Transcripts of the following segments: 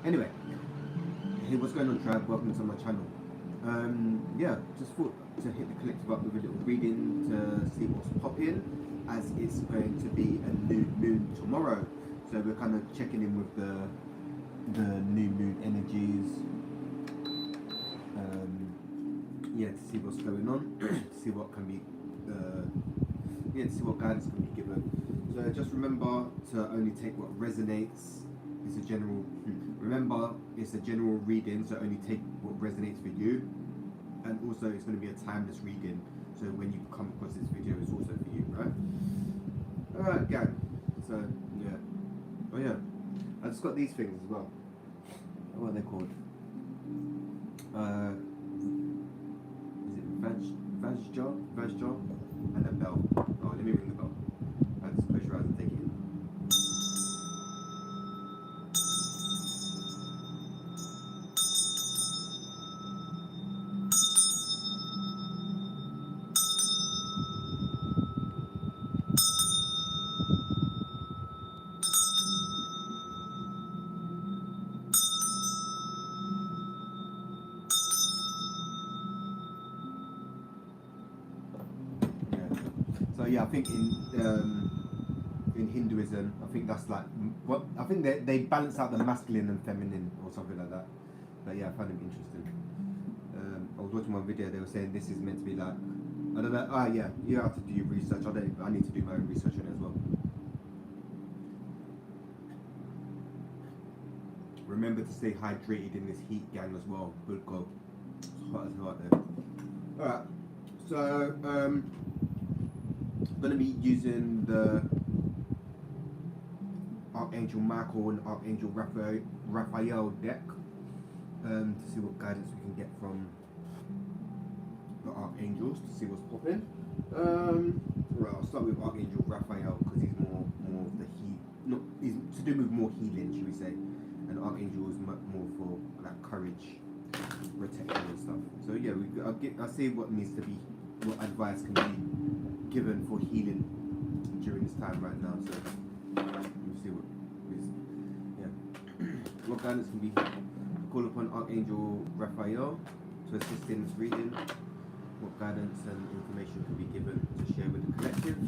Anyway, hey, what's going on, tribe? Welcome to my channel. Yeah, just thought to hit the collective up with a little reading to see what's popping, as it's going to be a new moon tomorrow. So we're kind of checking in with the new moon energies. Yeah, to see what's going on, to see what can be, to see what guidance can be given. So just remember to only take what resonates. It's a general. Remember, it's a general reading, so only take what resonates for you. And also, it's going to be a timeless reading. So when you come across this video, it's also for you, right? All right, gang. So yeah. Oh yeah. I just got these things as well. What are they called? Is it Vajjar, and a bell. Oh, let me ring the bell. I just close your eyes and take it in. So yeah, I think in Hinduism, I think that's like what I think they balance out the masculine and feminine or something like that. But yeah, I found it interesting. I was watching one video. They were saying this is meant to be like, I don't know. Ah, yeah, you have to do your research. I need to do my own research on it as well. Remember to stay hydrated in this heat, gang, as well. Good God, it's hot as hell out there. All right, so I'm going to be using the Archangel Michael and Archangel Raphael deck to see what guidance we can get from the Archangels, to see what's popping. Right, I'll start with Archangel Raphael because he's more of the he's to do with more healing, should we say, and Archangel is more for like courage, protection and stuff. So yeah, I'll see what needs to be, what advice can be given for healing during this time right now. So we'll see what guidance can be. Call upon Archangel Raphael to assist in this reading. What guidance and information can be given to share with the collective.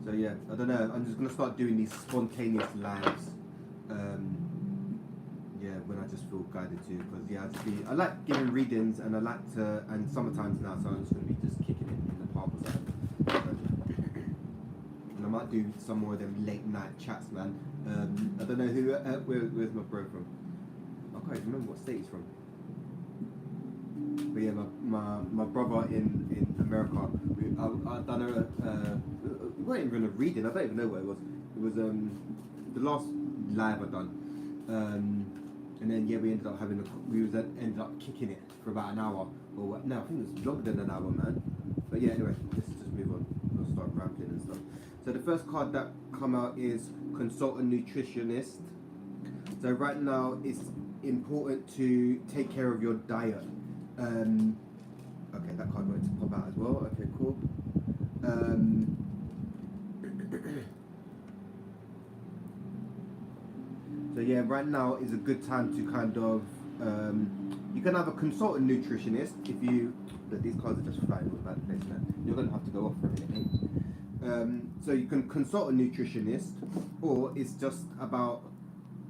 So yeah, I don't know, I'm just going to start doing these spontaneous lives. Yeah, when I just feel guided to, because yeah, I like giving readings, and I like to, and summertime's now, so I'm just going to be just kicking it in the park or something. And I might do some more of them late night chats, man. I don't know who, where's my bro from? I can't even remember what state he's from. But yeah, my brother in America, I done it wasn't even a reading, I don't even know what it was. It was the last live I done. And then yeah, we ended up ended up kicking it for about an hour. Or no, I think it was longer than an hour, man. But yeah, anyway, let's just move on. We'll start rambling and stuff. So the first card that come out is Consult a Nutritionist. So right now it's important to take care of your diet. Okay, that card wanted to pop out as well. Okay, cool. So yeah, right now is a good time to kind of you can have a consultant nutritionist if you. These cards are just flying all about the place, man. You're gonna have to go off for a minute. So you can consult a nutritionist, or it's just about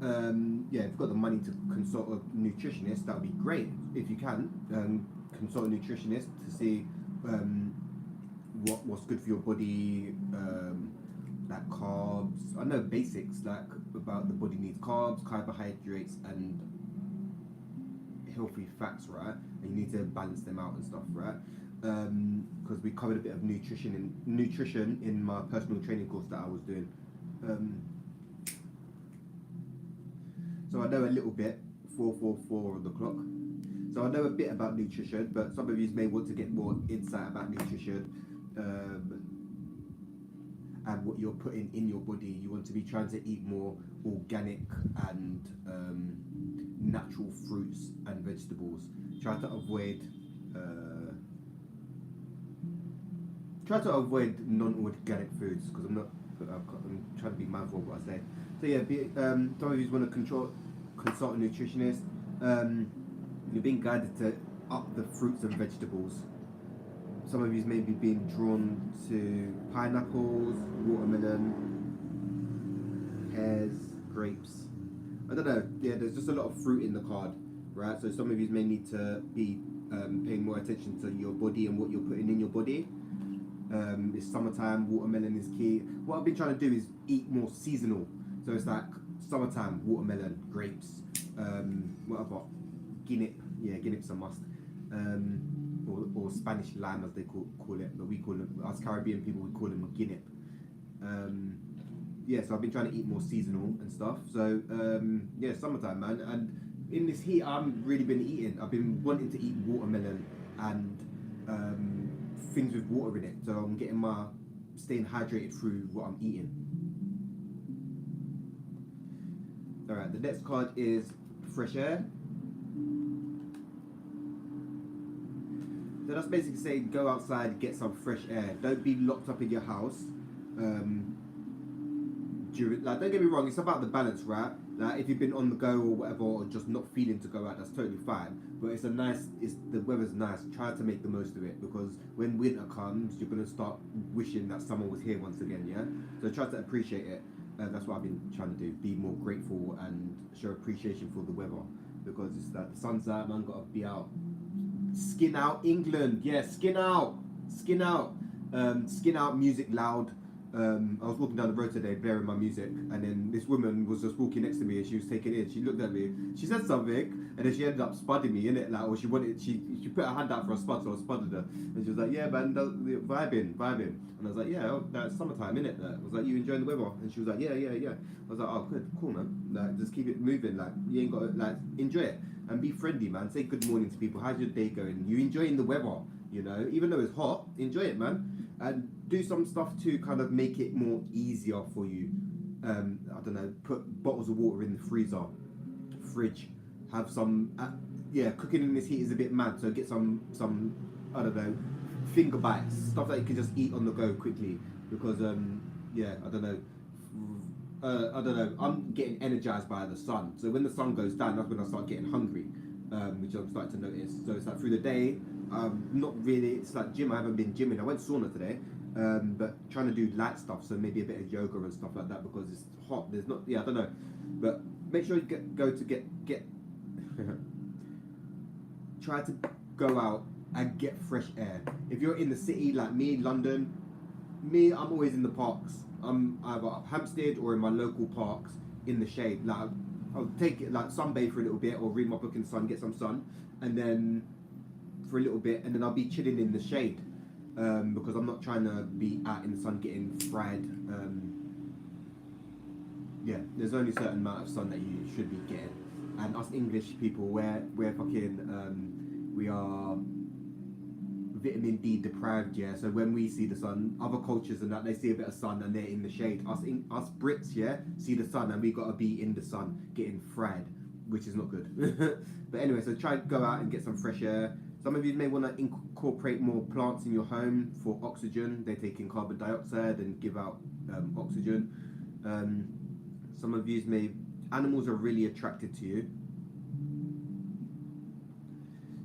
yeah, if you've got the money to consult a nutritionist, that would be great if you can consult a nutritionist to see what's good for your body, like carbs. I know basics like about the body needs carbs, carbohydrates, and healthy fats, right? And you need to balance them out and stuff, right? Because we covered a bit of nutrition in my personal training course that I was doing. So I know a little bit, 444 on the clock. So I know a bit about nutrition, but some of you may want to get more insight about nutrition and what you're putting in your body. You want to be trying to eat more organic and natural fruits and vegetables. Try to avoid non-organic foods, because I'm trying to be mindful of what I say. So yeah, some of you want to consult a nutritionist. You're being guided to up the fruits and vegetables. Some of you may be being drawn to pineapples, watermelon, pears, grapes. I don't know. Yeah, there's just a lot of fruit in the card, right? So some of you may need to be paying more attention to your body and what you're putting in your body. It's summertime, watermelon is key. What I've been trying to do is eat more seasonal. So it's like summertime, watermelon, grapes, what about guinea? Yeah, guinea's a must. Or Spanish lime as they call it, but we call them, us Caribbean people, we call them a guinea. Yeah, so I've been trying to eat more seasonal and stuff. So yeah, summertime, man. And in this heat, I've really been eating. I've been wanting to eat watermelon and things with water in it. So I'm getting staying hydrated through what I'm eating. All right, the next card is fresh air. So that's basically saying go outside, get some fresh air. Don't be locked up in your house. Don't get me wrong, it's about the balance, right? Like if you've been on the go or whatever, or just not feeling to go out, that's totally fine. But the weather's nice. Try to make the most of it, because when winter comes, you're gonna start wishing that summer was here once again. Yeah. So try to appreciate it. That's what I've been trying to do. Be more grateful and show appreciation for the weather, because it's that the sun's out, man. Gotta be out. Skin out, England. Yeah, skin out, skin out. Skin out. Music loud. I was walking down the road today, blaring my music, and then this woman was just walking next to me, and she was taking it in. She looked at me, she said something, and then she ended up spudding me, innit? Like, or she put her hand out for a spud, so I spudded her, and she was like, "Yeah, man, vibing," and I was like, "Yeah, that's summertime, innit?" I was like, "You enjoying the weather?" And she was like, "Yeah." I was like, "Oh, good, cool, man. Like, just keep it moving. Like, you ain't got to, like, enjoy it and be friendly, man. Say good morning to people. How's your day going? You enjoying the weather? You know, even though it's hot, enjoy it, man, and do some stuff to kind of make it more easier for you. I don't know, put bottles of water in the freezer, fridge, have some, cooking in this heat is a bit mad, so get some I don't know, finger bites, stuff that you can just eat on the go quickly, because I don't know, I'm getting energized by the sun, so when the sun goes down, that's when I start getting hungry, which I'm starting to notice. So it's like through the day, not really, it's like gym, I haven't been gymming. I went sauna today, but trying to do light stuff, so maybe a bit of yoga and stuff like that, because it's hot. There's not, I don't know, but make sure you get try to go out and get fresh air. If you're in the city like me, London, I'm always in the parks. I'm either up Hampstead or in my local parks in the shade. Like I'll take it, like sunbathe for a little bit, or read my book in the sun, get some sun, and then for a little bit, and then I'll be chilling in the shade, because I'm not trying to be out in the sun getting fried. There's only a certain amount of sun that you should be getting, and us English people, we're fucking we are vitamin D deprived, yeah. So when we see the sun, other cultures and that, they see a bit of sun and they're in the shade. Us Brits, yeah, see the sun and we gotta be in the sun getting fried, which is not good. But anyway, so try to go out and get some fresh air. Some of you may want to incorporate more plants in your home for oxygen. They take in carbon dioxide and give out oxygen. Some of you animals are really attracted to you.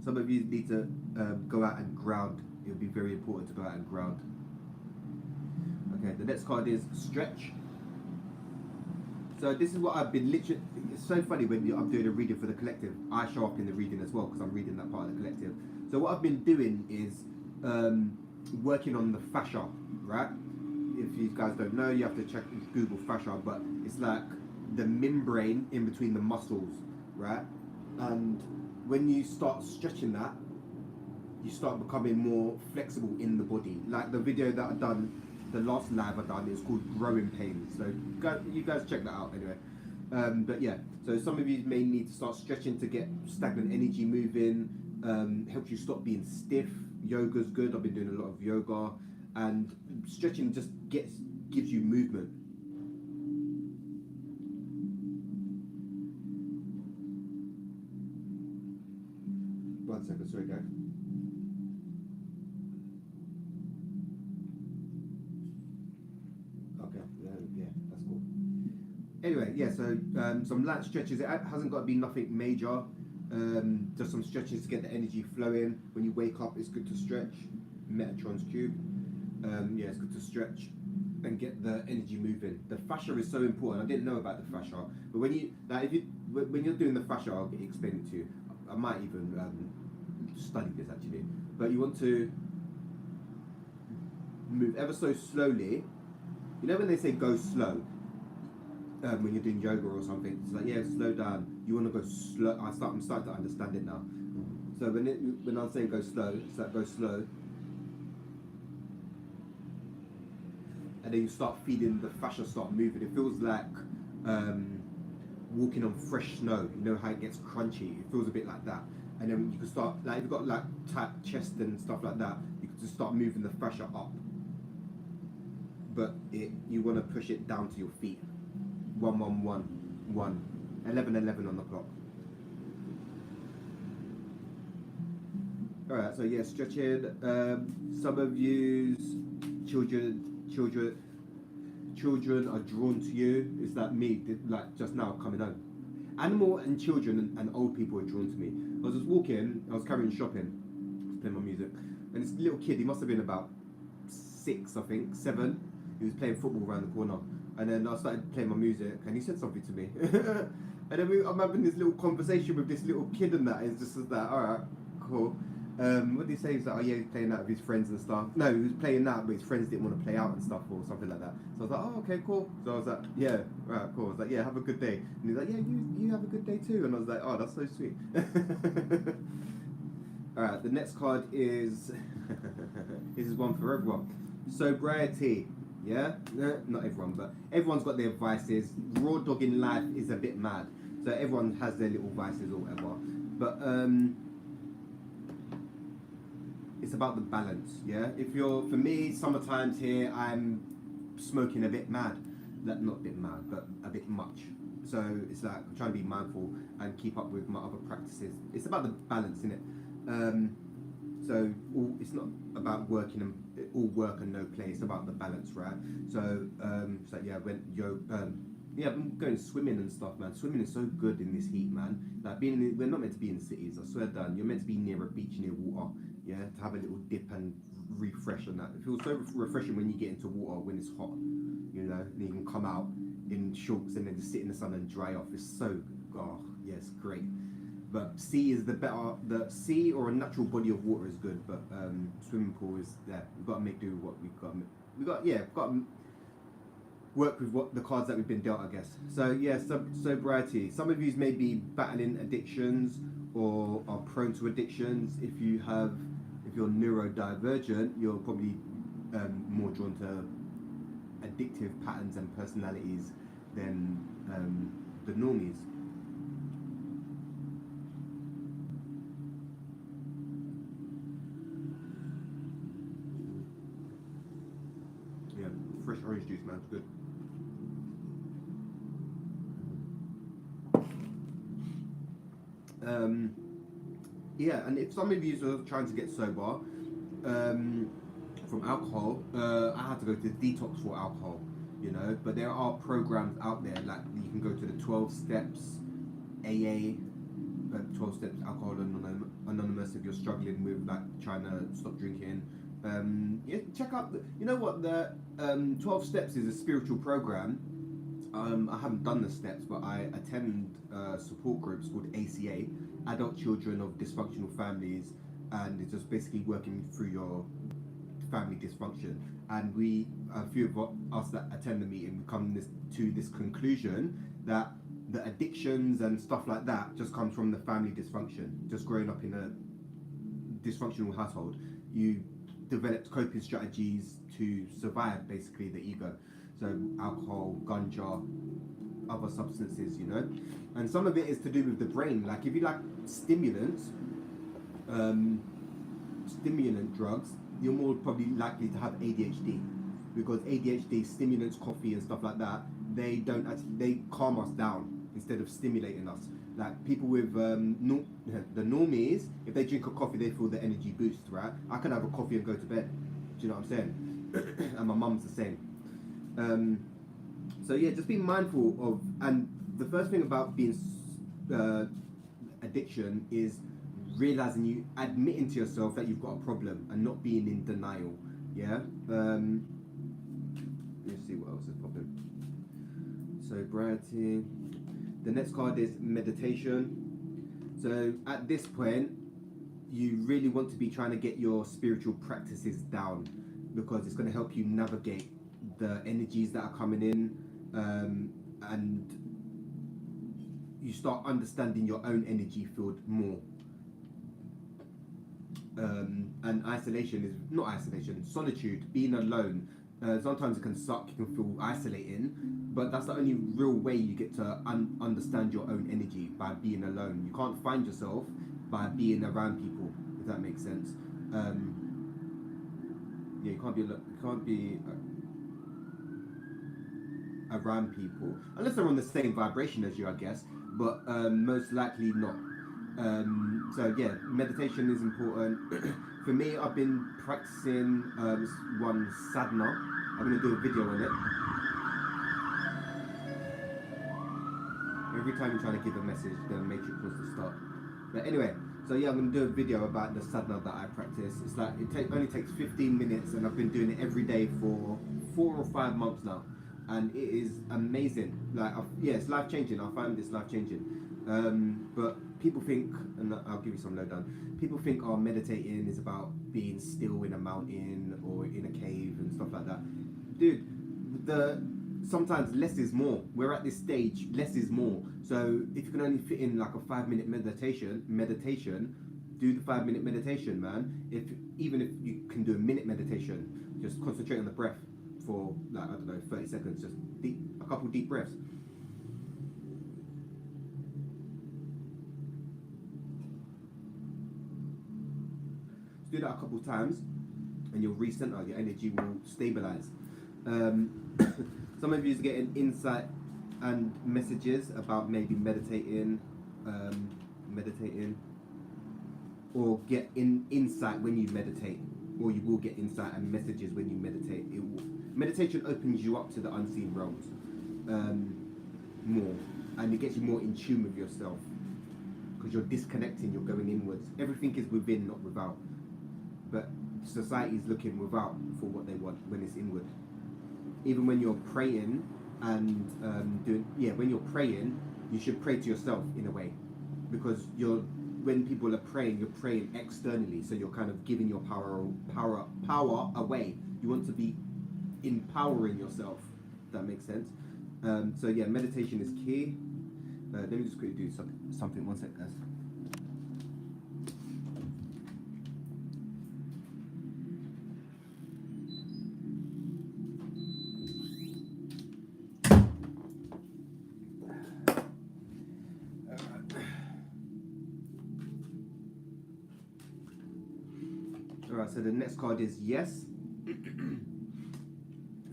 Some of you need to go out and ground. It would be very important to go out and ground. Okay, the next card is stretch. So this is what I've been literally, it's so funny when I'm doing a reading for the collective, I show up in the reading as well, because I'm reading that part of the collective. So what I've been doing is working on the fascia, right? If you guys don't know, you have to Google fascia, but it's like the membrane in between the muscles, right? And when you start stretching that, you start becoming more flexible in the body. Like the video that I've done, the last live I've done, is called Growing Pains. So you guys check that out anyway. But yeah, so some of you may need to start stretching to get stagnant energy moving, helps you stop being stiff. Yoga's good. I've been doing a lot of yoga, and stretching just gives you movement. One second, sorry guys. Okay, yeah. Anyway, yeah. So some light stretches. It hasn't got to be nothing major. Just some stretches to get the energy flowing. When you wake up, it's good to stretch. Metatron's cube. Yeah, it's good to stretch and get the energy moving. The fascia is so important. I didn't know about the fascia, but when you when you're doing the fascia, I'll explain it to you. I might even study this actually. But you want to move ever so slowly. You know when they say go slow, when you're doing yoga or something, it's like, yeah, slow down. You want to go slow. I'm starting to understand it now. So when I'm saying go slow, it's like go slow, and then you start feeling the fascia start moving. It feels like walking on fresh snow. You know how it gets crunchy. It feels a bit like that. And then you can start, like if you've got like tight chest and stuff like that, you can just start moving the fascia up. But you want to push it down to your feet. 1 1 1 1 11 11 on the clock. All right, so yeah, stretching. Some of you's children are drawn to you. It's like me, like just now coming home. Animal and children and old people are drawn to me. I was just walking, I was carrying shopping, I was playing my music, and this little kid, he must have been about 6, I think, 7. He was playing football around the corner, and then I started playing my music, and he said something to me. And then I'm having this little conversation with this little kid, and that is just that. All right, cool. What did he say? He's like, oh yeah, he's playing that with his friends and stuff. No, he was playing that, but his friends didn't want to play out and stuff or something like that. So I was like, oh, okay, cool. So I was like, yeah, right, cool. I was like, yeah, have a good day. And he's like, yeah, you have a good day too. And I was like, oh, that's so sweet. All right, the next card is this is one for everyone. Sobriety. Yeah, not everyone, but everyone's got their vices. Raw dog in life is a bit mad, so everyone has their little vices or whatever. But it's about the balance, yeah. For me, summertime's here, I'm smoking a bit mad, not a bit mad, but a bit much. So it's like I'm trying to be mindful and keep up with my other practices. It's about the balance, innit? So it's not about working and all work and no play. It's about the balance, right? So yeah, yeah, I've been going swimming and stuff, man. Swimming is so good in this heat, man. Like we're not meant to be in cities. I swear down. You're meant to be near a beach, near water. Yeah, to have a little dip and refresh on that. It feels so refreshing when you get into water when it's hot. You know, and you can come out in shorts and then just sit in the sun and dry off. It's so yes, great. But sea is the sea or a natural body of water is good, but swimming pool is there. We've got to make do with what we've got. We've got to work with what the cards that we've been dealt, I guess. So yeah, sobriety. Some of you may be battling addictions or are prone to addictions. If you're neurodivergent, you're probably more drawn to addictive patterns and personalities than the normies. Yeah, fresh orange juice, man, it's good. Yeah, and if some of you are trying to get sober from alcohol, I had to go to detox for alcohol, you know. But there are programs out there, like you can go to the 12 steps AA, 12 steps Alcohol Anonymous if you're struggling with like trying to stop drinking. Yeah, check out you know what, the 12 steps is a spiritual program. I haven't done the steps, but I attend support groups called ACA, Adult Children of Dysfunctional Families, and it's just basically working through your family dysfunction. And a few of us that attend the meeting, we come to this conclusion that the addictions and stuff like that just comes from the family dysfunction. Just growing up in a dysfunctional household, you developed coping strategies to survive basically the ego. So alcohol, ganja, other substances, you know. And some of it is to do with the brain. Like if you like stimulants, stimulant drugs, you're more probably likely to have ADHD, because ADHD, stimulants, coffee and stuff like that, they calm us down instead of stimulating us. Like people with the normies, if they drink a coffee, they feel the energy boost, right? I can have a coffee and go to bed. Do you know what I'm saying? And my mum's the same. So yeah, just be mindful of, and the first thing about being addiction is realizing, you admitting to yourself that you've got a problem and not being in denial. Yeah. Let's see what else is popping. Sobriety. The next card is meditation. So at this point, you really want to be trying to get your spiritual practices down, because it's going to help you navigate the energies that are coming in, and you start understanding your own energy field more. And solitude, being alone. Sometimes it can suck, you can feel isolating, but that's the only real way you get to understand your own energy, by being alone. You can't find yourself by being around people, if that makes sense. Yeah, you can't be around people unless they're on the same vibration as you, I guess, but most likely not. So yeah, meditation is important. For me, I've been practicing this one sadhana. I'm going to do a video on it. Every time you're trying to give a message, the matrix wants to stop. But anyway, so yeah, I'm going to do a video about the sadhana that I practice. It's like, only takes 15 minutes, and I've been doing it every day for 4 or 5 months now. And it is amazing. Like, yeah, it's life changing. I find it's life changing. But people think, and I'll give you some lowdown. People think, oh, meditating is about being still in a mountain or in a cave and stuff like that. Dude, sometimes less is more. We're at this stage, less is more. So if you can only fit in like a 5-minute meditation, do the 5-minute meditation, man. Even if you can do a minute meditation, just concentrate on the breath for, like, I don't know, 30 seconds, just a couple deep breaths. Do that a couple times and you'll recenter, your energy will stabilize. Some of you is getting insight and messages about maybe meditating, or get insight when you meditate, or you will get insight and messages when you meditate. Meditation opens you up to the unseen realms more, and it gets you more in tune with yourself, because you're disconnecting, you're going inwards. Everything is within, not without. But society is looking without for what they want when it's inward. Even when you're praying and when you're praying, you should pray to yourself in a way, because when people are praying, you're praying externally, so you're kind of giving your power away. You want to be empowering yourself. If that makes sense. So yeah, meditation is key. Let me just quickly do something. One sec, guys. Alright, so the next card is yes.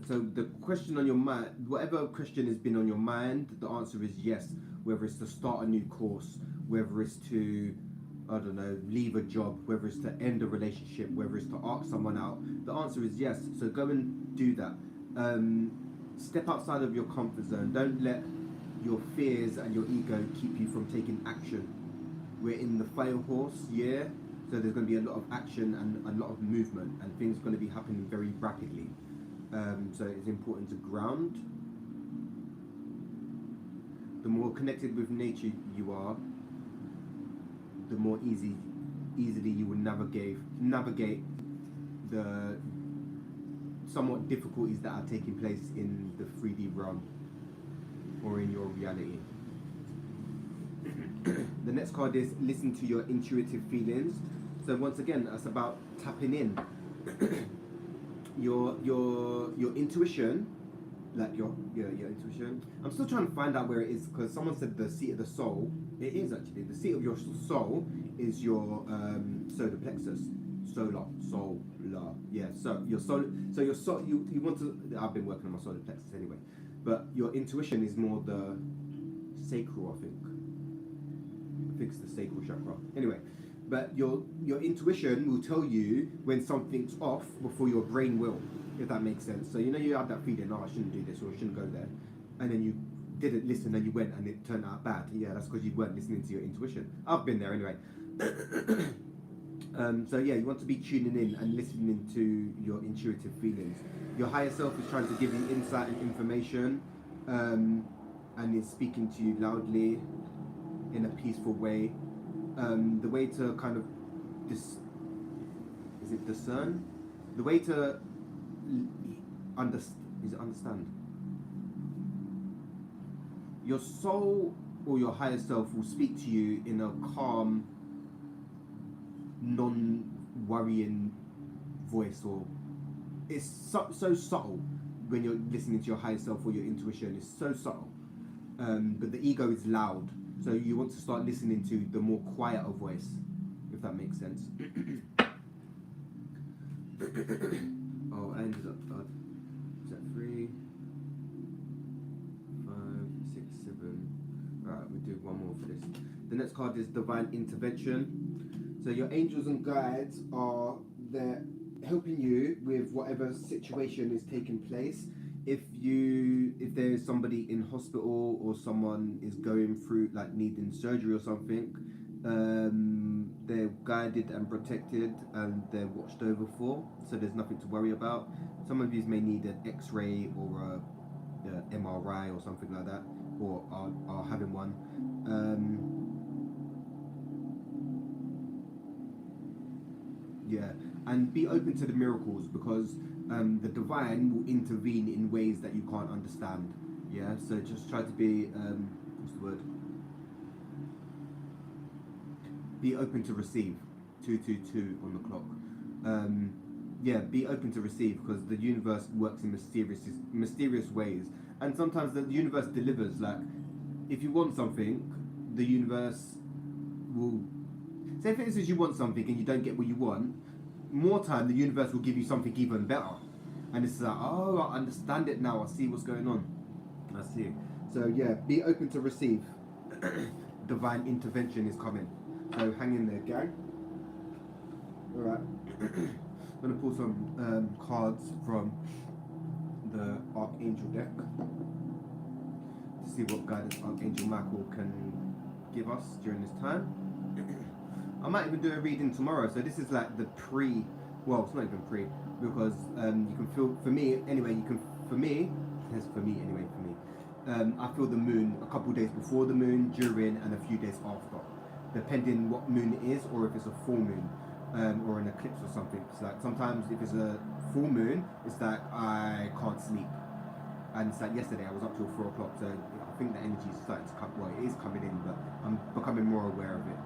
So the question on your mind, whatever question has been on your mind, the answer is yes. Whether it's to start a new course, whether it's to, I don't know, leave a job, whether it's to end a relationship, whether it's to ask someone out, the answer is yes. So go and do that. Step outside of your comfort zone. Don't let your fears and your ego keep you from taking action. We're in the fire horse year, so there's going to be a lot of action and a lot of movement, and things are going to be happening very rapidly. So it's important to ground. The more connected with nature you are, the more easily you will navigate the somewhat difficulties that are taking place in the 3D realm or in your reality. The next card is listen to your intuitive feelings. So once again, that's about tapping in. your intuition, like your intuition. I'm still trying to find out where it is, because someone said the seat of the soul. It is actually the seat of your soul is your solar plexus. Solar. Yeah. So your soul. So your soul. You want to. I've been working on my solar plexus anyway, but your intuition is more the sacral. I think it's the sacral chakra. Anyway. But your intuition will tell you when something's off before your brain will, if that makes sense. So you have that feeling, oh, I shouldn't do this or I shouldn't go there. and then you didn't listen and you went and it turned out bad. Yeah, that's because you weren't listening to your intuition. I've been there anyway. So yeah, you want to be tuning in and listening to your intuitive feelings. Your higher self is trying to give you insight and information, and is speaking to you loudly in a peaceful way. The way to kind of discern? The way to understand? Your soul or your higher self will speak to you in a calm, non-worrying voice, or it's so subtle when you're listening to your higher self or your intuition. It's so subtle, but the ego is loud, so you want to start listening to the more quieter voice, if that makes sense. Oh, I ended up is that 3, 5, 6, 7. Right, we do one more for this. The next card is Divine Intervention. So your angels and guides are there helping you with whatever situation is taking place. If there is somebody in hospital or someone is going through like needing surgery or something, they're guided and protected and they're watched over for, so there's nothing to worry about. Some of you may need an X-ray or a MRI or something like that, or are having one. Yeah, and be open to the miracles, because the divine will intervene in ways that you can't understand. Yeah, so just try to be what's the word? Be open to receive. 222 on the clock. Yeah, be open to receive, because the universe works in mysterious ways, and sometimes the universe delivers. Like, if you want something, the universe will say, for instance, you want something and you don't get what you want. More time, the universe will give you something even better, and it's like, oh, I understand it now. I see what's going on. I see. So yeah, be open to receive. Divine intervention is coming. So hang in there, gang. Alright. I'm going to pull some cards from the Archangel deck to see what guidance Archangel Michael can give us during this time. I might even do a reading tomorrow, so this is like the pre, well, it's not even pre, because you can feel, for me anyway, I feel the moon a couple days before the moon, during, and a few days after, depending what moon it is, or if it's a full moon, or an eclipse or something. It's like, sometimes if it's a full moon, it's like I can't sleep, and it's like yesterday I was up till 4 o'clock, so I think the energy is starting to come, well, it is coming in, but I'm becoming more aware of it.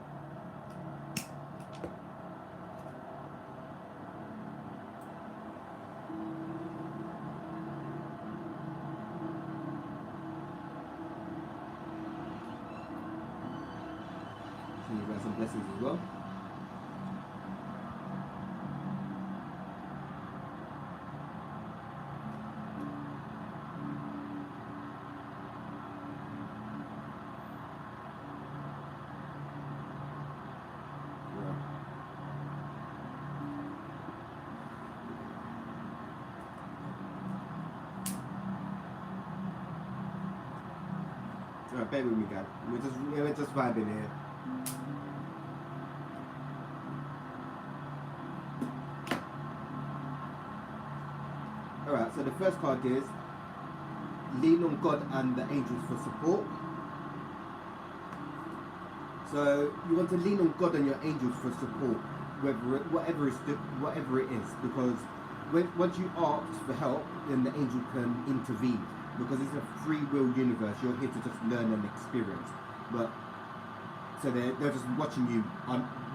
Some blessings as well. Alright, bear with me, guys. We're just vibing here. Alright, so the first card is lean on God and the angels for support. So you want to lean on God and your angels for support, whatever it is, because once you ask for help, then the angel can intervene, because it's a free will universe. You're here to just learn and experience, but so they're just watching you,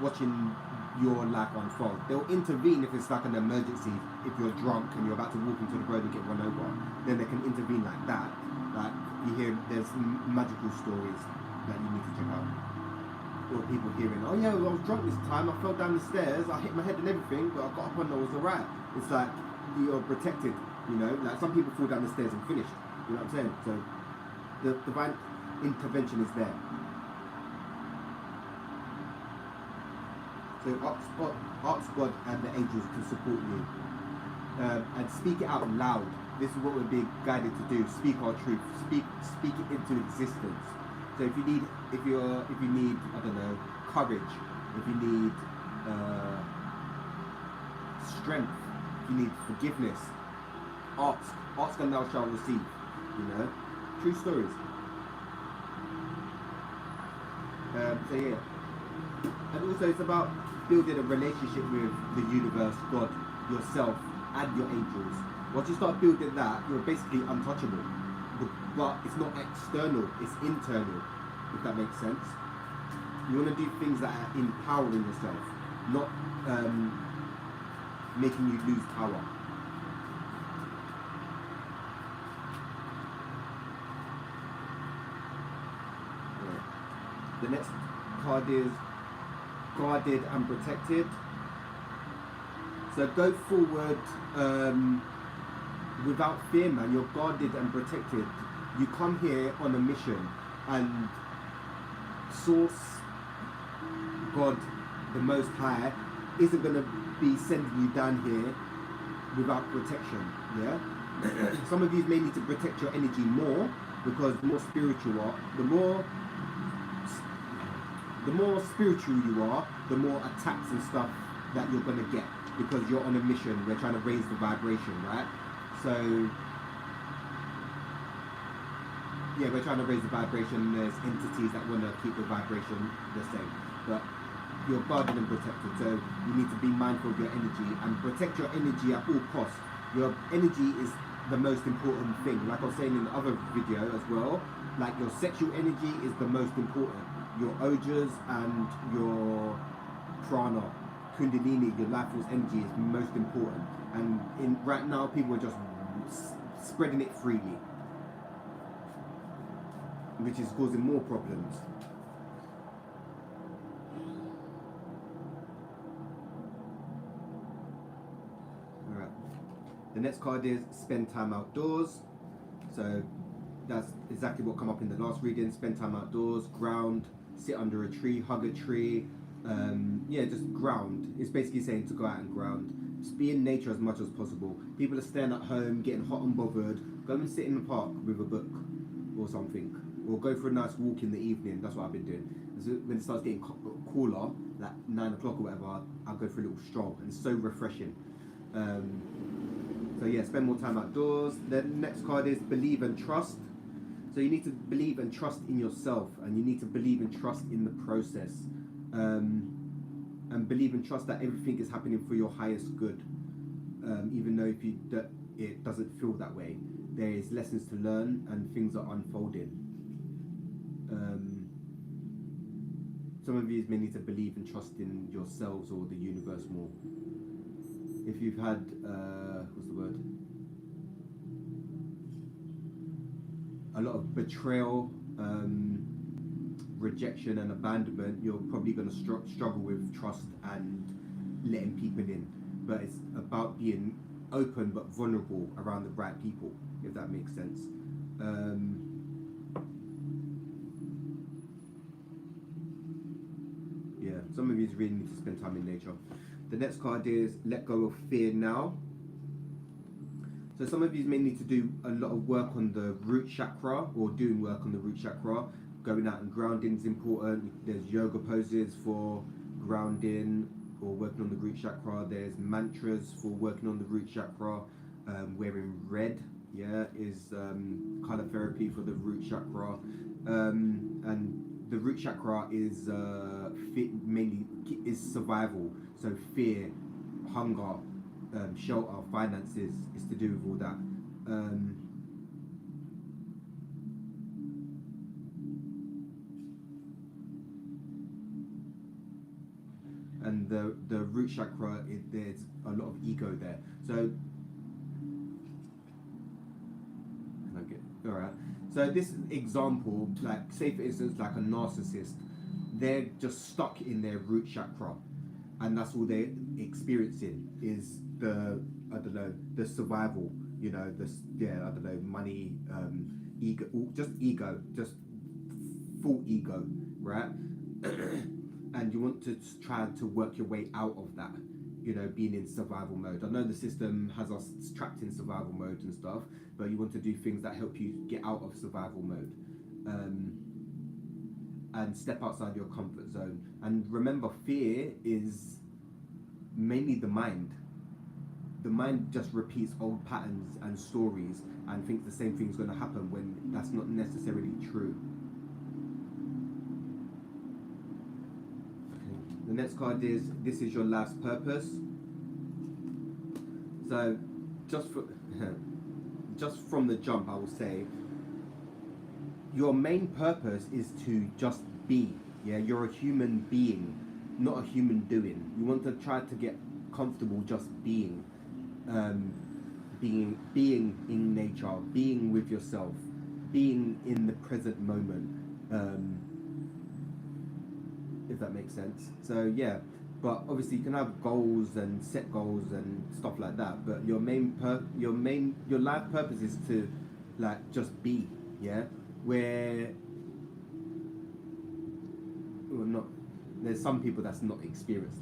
watching your life unfold. They'll intervene if it's like an emergency. If you're drunk and you're about to walk into the road and get run over, then they can intervene like that. Like, you hear there's magical stories that you need to check out, or people hearing, oh yeah, well, I was drunk this time, I fell down the stairs, I hit my head and everything, but I got up and I was alright. It's like you're protected, you know. Like, some people fall down the stairs and finished. You know what I'm saying? So the divine intervention is there. So ask God and the angels to support you, and speak it out loud. this is what we're being guided to do: speak our truth, speak it into existence. So if you need, if you need, I don't know, courage, if you need strength, if you need forgiveness, ask and thou shalt receive. You know, true stories. So yeah, and also it's about building a relationship with the universe, God, yourself, and your angels. Once you start building that, you're basically untouchable. But it's not external, it's internal, if that makes sense. You want to do things that are empowering yourself, not making you lose power. The next card is guarded and protected. So go forward without fear, man. You're guarded and protected. You come here on a mission, and Source, God, the Most High, isn't going to be sending you down here without protection. Yeah. Some of you may need to protect your energy more, because the more spiritual you are, the more spiritual you are, the more attacks and stuff that you're going to get, because you're on a mission. We're trying to raise the vibration, right? So yeah, we're trying to raise the vibration. There's entities that want to keep the vibration the same, but you're guarded and protected, so you need to be mindful of your energy and protect your energy at all costs. Your energy is the most important thing. Like I was saying in the other video as well, like your sexual energy is the most important. Your ojas and your prana, kundalini, your life force energy is most important. And right now, people are just spreading it freely, which is causing more problems. Alright. The next card is spend time outdoors. So that's exactly what come up in the last reading. Spend time outdoors, ground, sit under a tree, hug a tree. Yeah, just ground. It's basically saying to go out and ground. Just be in nature as much as possible. People are staying at home, getting hot and bothered. Go and sit in the park with a book or something. Or go for a nice walk in the evening. That's what I've been doing. So when it starts getting cooler, like 9 o'clock or whatever, I'll go for a little stroll. And it's so refreshing. So yeah, spend more time outdoors. The next card is believe and trust. So you need to believe and trust in yourself, and you need to believe and trust in the process, and believe and trust that everything is happening for your highest good, even though it doesn't feel that way. There is lessons to learn, and things are unfolding. Some of you may need to believe and trust in yourselves or the universe more. If you've had what's the word? A lot of betrayal, rejection and abandonment, you're probably going to struggle with trust and letting people in. But it's about being open but vulnerable around the right people, if that makes sense. Yeah, some of you really need to spend time in nature. The next card is let go of fear now. So some of you may need to do a lot of work on the root chakra, or doing work on the root chakra. Going out and grounding is important. There's yoga poses for grounding or working on the root chakra. There's mantras for working on the root chakra. Wearing red, yeah, is color therapy for the root chakra. And the root chakra is mainly is survival. So fear, hunger, shelter, finances is to do with all that. And the root chakra, there's a lot of ego there. So, all right. So this example, like say for instance, like a narcissist, they're just stuck in their root chakra, and that's all they're experiencing is the the survival. You know, money, ego, just full ego, right? And you want to try to work your way out of that. you know, being in survival mode. I know the system has us trapped in survival mode and stuff, but you want to do things that help you get out of survival mode, and step outside your comfort zone. And remember, fear is mainly the mind. The mind just repeats old patterns and stories and thinks the same thing's going to happen when that's not necessarily true. The next card is, this is your life's purpose. So just from the jump, I will say your main purpose is to just be. Yeah, you're a human being, not a human doing. You want to try to get comfortable just being, being in nature, being with yourself, being in the present moment. If that makes sense. So yeah, but obviously you can have goals and set goals and stuff like that. But your life purpose is to like just be. Yeah, where well, not there's some people that's not experienced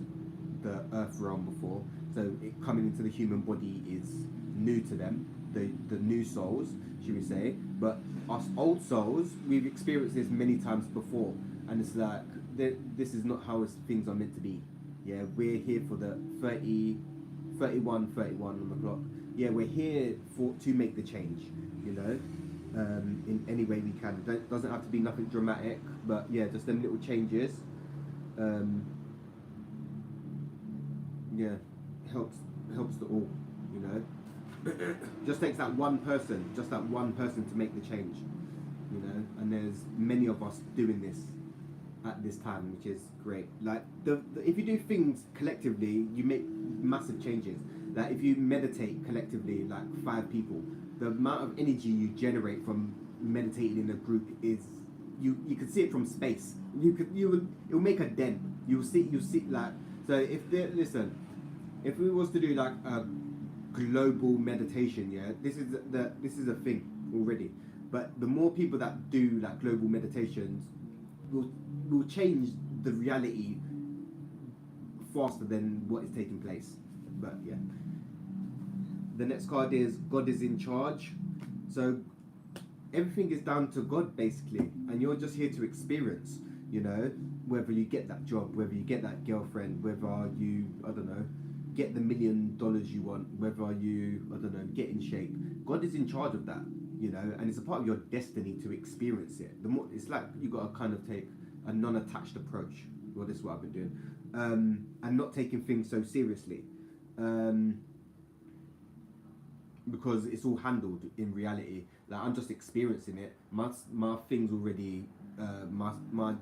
the earth realm before, so coming into the human body is new to them. The new souls, should we say? But us old souls, we've experienced this many times before, and it's like this is not how things are meant to be. Yeah, we're here for the 31 on the clock. Yeah, we're here to make the change, you know, in any way we can. Doesn't have to be nothing dramatic, but yeah, just them little changes. Yeah, helps to all, you know. Just takes that one person to make the change, you know. And there's many of us doing this at this time, which is great. Like if you do things collectively, you make massive changes. Like if you meditate collectively, like 5 people, the amount of energy you generate from meditating in a group is you can see it from space. It'll make a dent. You'll see like, so if we was to do like a global meditation, yeah, this is a thing already. But the more people that do like global meditations will change the reality faster than what is taking place. But yeah, the next card is God is in charge. So everything is down to God basically, and you're just here to experience, you know, whether you get that job, whether you get that girlfriend, whether you, I don't know, get the $1 million you want, whether you, I don't know, get in shape. God is in charge of that, you know, and it's a part of your destiny to experience it. The more, it's like you got to kind of take a non-attached approach. Well, this is what I've been doing, and not taking things so seriously, because it's all handled in reality. Like I'm just experiencing it. My things already, my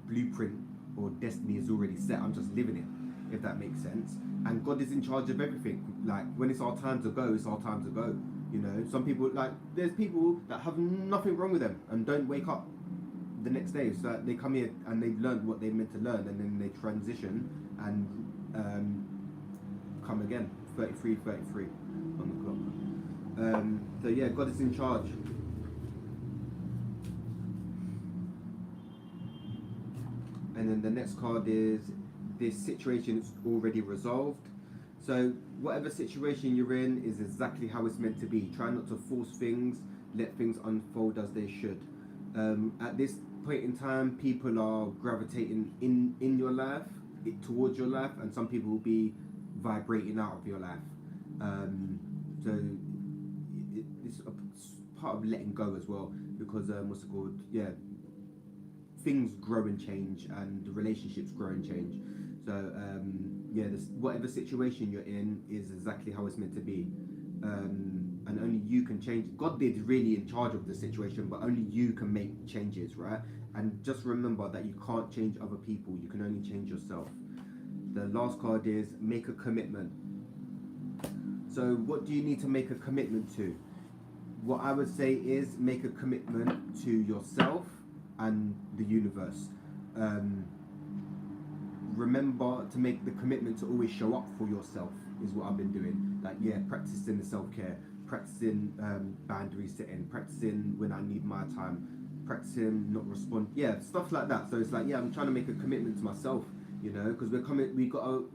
blueprint or destiny is already set. I'm just living it, if that makes sense. And God is in charge of everything. Like when it's our time to go, it's our time to go. You know, some people, like there's people that have nothing wrong with them and don't wake up the next day. So they come here and they've learned what they're meant to learn, and then they transition and come again. 33 on the clock. So yeah, God is in charge. And then the next card is, this situation is already resolved. So whatever situation you're in is exactly how it's meant to be. Try not to force things, let things unfold as they should. At this point in time, people are gravitating in your life, towards your life, and some people will be vibrating out of your life. So it's a part of letting go as well, because what's it called? Yeah, things grow and change, and the relationships grow and change. So yeah, whatever situation you're in is exactly how it's meant to be, and only you can change. God is really in charge of the situation, but only you can make changes, right? And just remember that you can't change other people. You can only change yourself. The last card is make a commitment. So what do you need to make a commitment to? What I would say is make a commitment to yourself and the universe. Remember to make the commitment to always show up for yourself is what I've been doing. Like, yeah, practicing the self-care, practicing boundary setting, practicing when I need my time, practicing not respond, yeah, stuff like that. So it's like, yeah, I'm trying to make a commitment to myself you know, because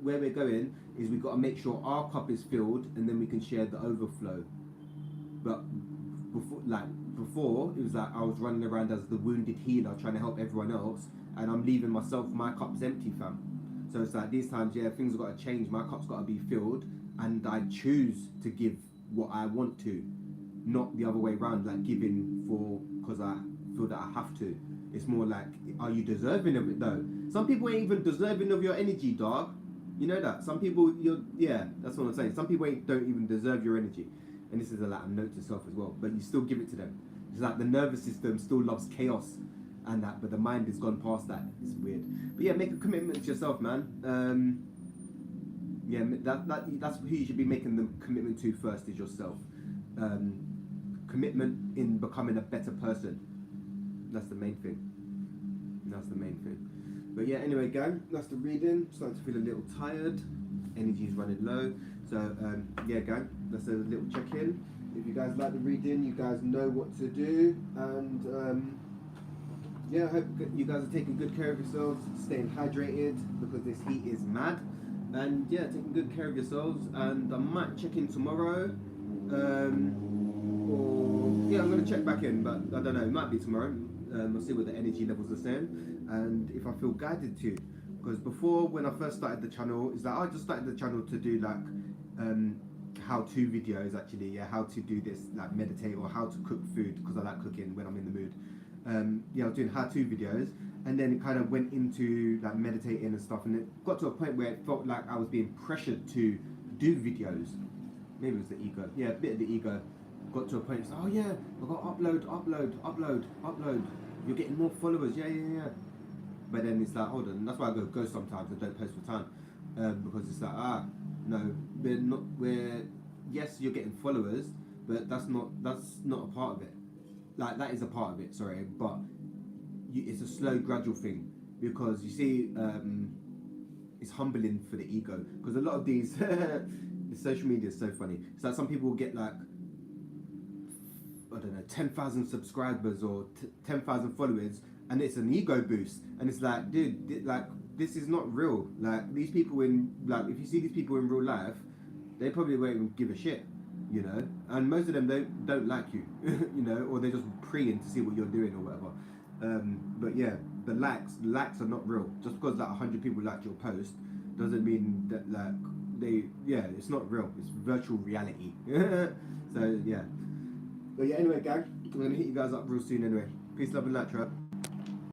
where we're going is we got to make sure our cup is filled, and then we can share the overflow. But before it was like I was running around as the wounded healer trying to help everyone else, and I'm leaving myself, my cup's empty, fam. So it's like these times, yeah, things have got to change. My cup's got to be filled, and I choose to give what I want to, not the other way around, like giving for because I feel that I have to. It's more like, are you deserving of it though? Some people ain't even deserving of your energy, dog. You know that. Some people, that's what I'm saying. Some people don't even deserve your energy. And this is a note to self as well. But you still give it to them. It's like the nervous system still loves chaos and that, but the mind has gone past that. It's weird. But yeah, make a commitment to yourself, man. That's who you should be making the commitment to first, is yourself. Commitment in becoming a better person. That's the main thing. But yeah, anyway, gang, that's the reading. Starting to feel a little tired. Energy's running low. So yeah, gang, that's a little check-in. If you guys like the reading, you guys know what to do. And yeah, I hope you guys are taking good care of yourselves, staying hydrated because this heat is mad. And yeah, taking good care of yourselves. And I might check in tomorrow. I'm going to check back in, but I don't know, it might be tomorrow. I'll see what the energy levels are saying, and if I feel guided to. Because before, when I first started the channel, it's like I just started the channel to do like how-to videos, actually, yeah, how to do this, like meditate, or how to cook food, because I like cooking when I'm in the mood. I was doing how-to videos, and then it kind of went into like meditating and stuff, and it got to a point where it felt like I was being pressured to do videos. Maybe it was the ego, yeah, a bit of the ego. Got to a point, it's like, oh yeah, I've got to upload. You're getting more followers, yeah. But then it's like, hold on, that's why I go sometimes and don't post for time, because it's like, no, yes, you're getting followers, but that's not a part of it. Like, that is a part of it, sorry, but it's a slow, gradual thing, because you see, it's humbling for the ego, because a lot of these, the social media is so funny. It's like some people will get like, I don't know, 10,000 subscribers or 10,000 followers, and it's an ego boost, and it's like, dude, like, this is not real. Like, these people if you see these people in real life, they probably won't even give a shit, you know, and most of them don't like you, you know, or they're just preying to see what you're doing or whatever. But yeah, the likes are not real. Just because like 100 people liked your post doesn't mean that it's not real. It's virtual reality. So yeah. But yeah, anyway, gang, I'm going to hit you guys up real soon anyway. Peace, love, and light,